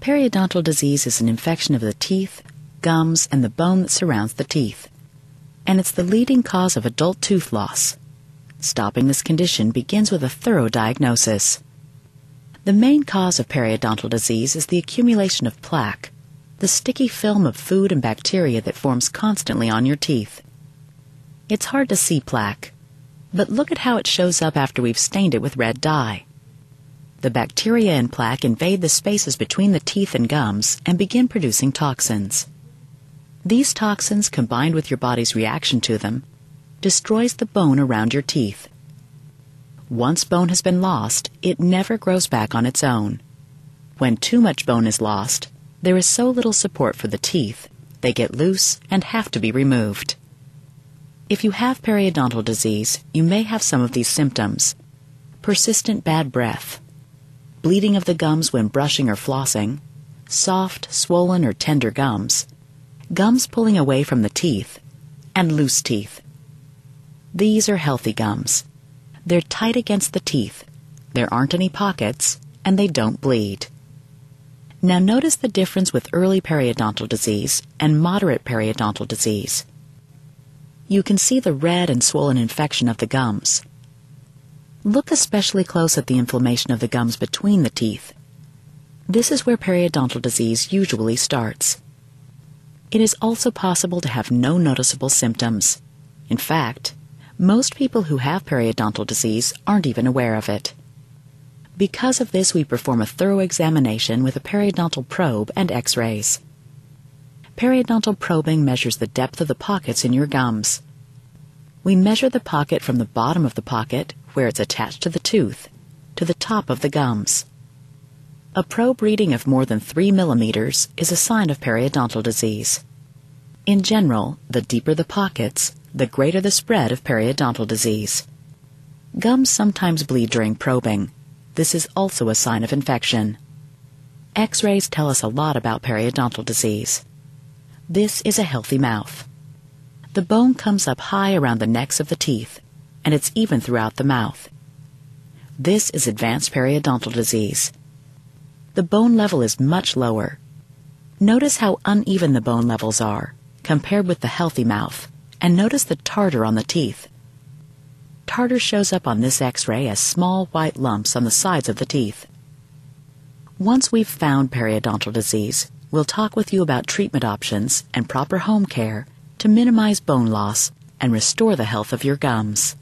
Periodontal disease is an infection of the teeth, gums, and the bone that surrounds the teeth, and it's the leading cause of adult tooth loss. Stopping this condition begins with a thorough diagnosis. The main cause of periodontal disease is the accumulation of plaque, the sticky film of food and bacteria that forms constantly on your teeth. It's hard to see plaque, but look at how it shows up after we've stained it with red dye. The bacteria in plaque invade the spaces between the teeth and gums and begin producing toxins. These toxins, combined with your body's reaction to them, destroys the bone around your teeth. Once bone has been lost, it never grows back on its own. When too much bone is lost, there is so little support for the teeth, they get loose and have to be removed. If you have periodontal disease, you may have some of these symptoms: persistent bad breath, bleeding of the gums when brushing or flossing, soft, swollen, or tender gums, gums pulling away from the teeth, and loose teeth. These are healthy gums. They're tight against the teeth, there aren't any pockets, and they don't bleed. Now notice the difference with early periodontal disease and moderate periodontal disease. You can see the red and swollen infection of the gums. Look especially close at the inflammation of the gums between the teeth. This is where periodontal disease usually starts. It is also possible to have no noticeable symptoms. In fact, most people who have periodontal disease aren't even aware of it. Because of this, we perform a thorough examination with a periodontal probe and X-rays. Periodontal probing measures the depth of the pockets in your gums. We measure the pocket from the bottom of the pocket, where it's attached to the tooth, to the top of the gums. A probe reading of more than 3 millimeters is a sign of periodontal disease. In general, the deeper the pockets, the greater the spread of periodontal disease. Gums sometimes bleed during probing. This is also a sign of infection. X-rays tell us a lot about periodontal disease. This is a healthy mouth. The bone comes up high around the necks of the teeth, and it's even throughout the mouth. This is advanced periodontal disease. The bone level is much lower. Notice how uneven the bone levels are, compared with the healthy mouth, and notice the tartar on the teeth. Tartar shows up on this X-ray as small white lumps on the sides of the teeth. Once we've found periodontal disease, we'll talk with you about treatment options and proper home care to minimize bone loss and restore the health of your gums.